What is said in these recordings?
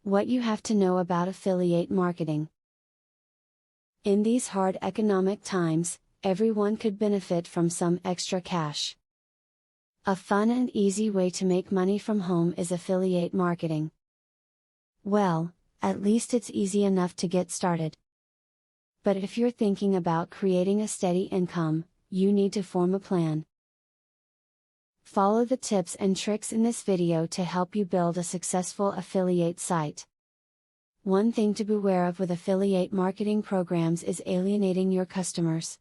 What you have to know about affiliate marketing. In these hard economic times, everyone could benefit from some extra cash. A fun and easy way to make money from home is affiliate marketing. Well, at least it's easy enough to get started. But if you're thinking about creating a steady income, you need to form a plan. Follow the tips and tricks in this video to help you build a successful affiliate site. One thing to beware of with affiliate marketing programs is alienating your customers.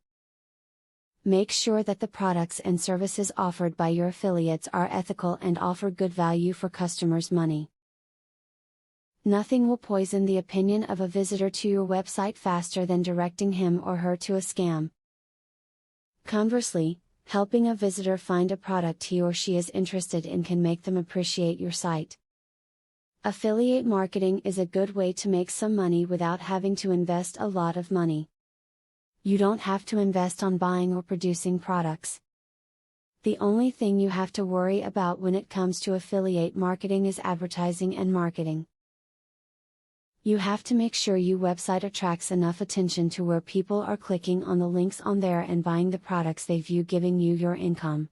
Make sure that the products and services offered by your affiliates are ethical and offer good value for customers' money. Nothing will poison the opinion of a visitor to your website faster than directing him or her to a scam. Conversely, helping a visitor find a product he or she is interested in can make them appreciate your site. Affiliate marketing is a good way to make some money without having to invest a lot of money. You don't have to invest on buying or producing products. The only thing you have to worry about when it comes to affiliate marketing is advertising and marketing. You have to make sure your website attracts enough attention to where people are clicking on the links on there and buying the products they view, giving you your income.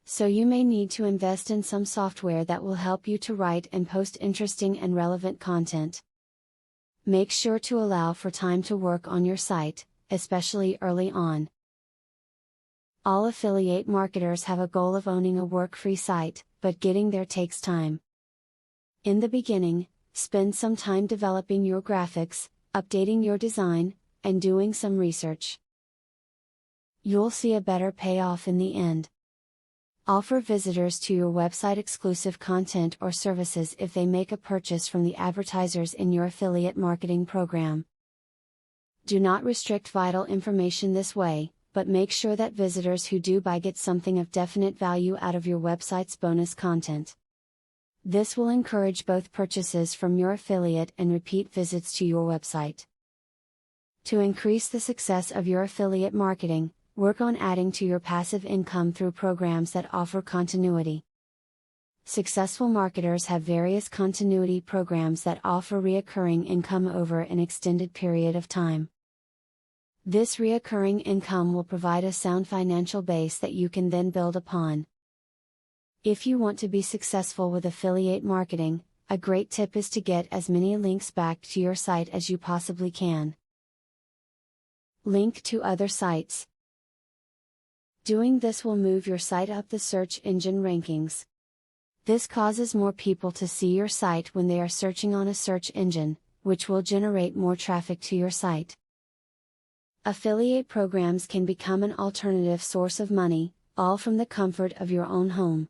So you may need to invest in some software that will help you to write and post interesting and relevant content. Make sure to allow for time to work on your site, especially early on. All affiliate marketers have a goal of owning a work-free site, but getting there takes time. In the beginning, spend some time developing your graphics, updating your design, and doing some research. You'll see a better payoff in the end. Offer visitors to your website exclusive content or services if they make a purchase from the advertisers in your affiliate marketing program. Do not restrict vital information this way, but make sure that visitors who do buy get something of definite value out of your website's bonus content. This will encourage both purchases from your affiliate and repeat visits to your website. To increase the success of your affiliate marketing, work on adding to your passive income through programs that offer continuity. Successful marketers have various continuity programs that offer recurring income over an extended period of time. This recurring income will provide a sound financial base that you can then build upon. If you want to be successful with affiliate marketing, a great tip is to get as many links back to your site as you possibly can. Link to other sites. Doing this will move your site up the search engine rankings. This causes more people to see your site when they are searching on a search engine, which will generate more traffic to your site. Affiliate programs can become an alternative source of money, all from the comfort of your own home.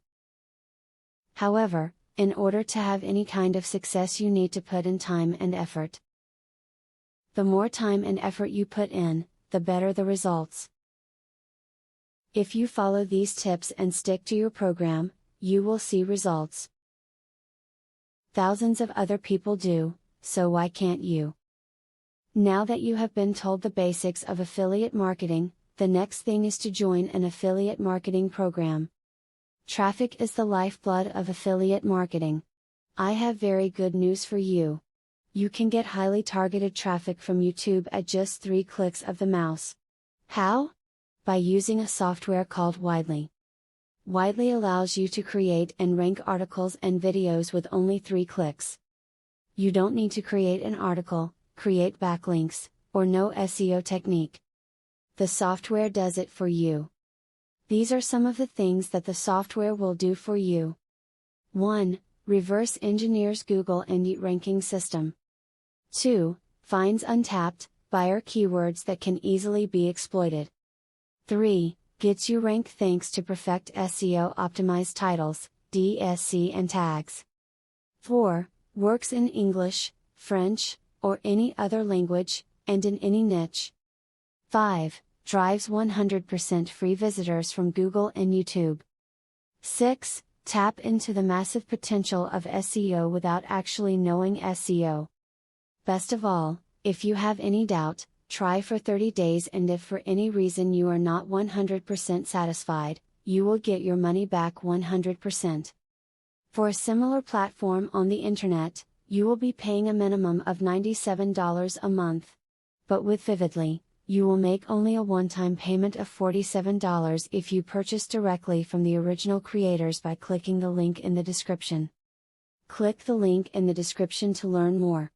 However, in order to have any kind of success, you need to put in time and effort. The more time and effort you put in, the better the results. If you follow these tips and stick to your program, you will see results. Thousands of other people do, so why can't you? Now that you have been told the basics of affiliate marketing, the next thing is to join an affiliate marketing program. Traffic is the lifeblood of affiliate marketing. I have very good news for you. You can get highly targeted traffic from YouTube at just 3 clicks of the mouse. How? By using a software called Widely. Widely allows you to create and rank articles and videos with only 3 clicks. You don't need to create an article, create backlinks, or know SEO technique. The software does it for you. These are some of the things that the software will do for you. 1. Reverse engineers Google and Yahoo ranking system. 2. Finds untapped, buyer keywords that can easily be exploited. 3. Gets you ranked thanks to perfect SEO optimized titles, DSC and tags. 4. Works in English, French, or any other language, and in any niche. 5. Drives 100% free visitors from Google and YouTube. 6. Tap into the massive potential of SEO without actually knowing SEO. Best of all, if you have any doubt, try for 30 days, and if for any reason you are not 100% satisfied, you will get your money back 100%. For a similar platform on the internet, you will be paying a minimum of $97 a month. But with Vividly, you will make only a one-time payment of $47 if you purchase directly from the original creators by clicking the link in the description. Click the link in the description to learn more.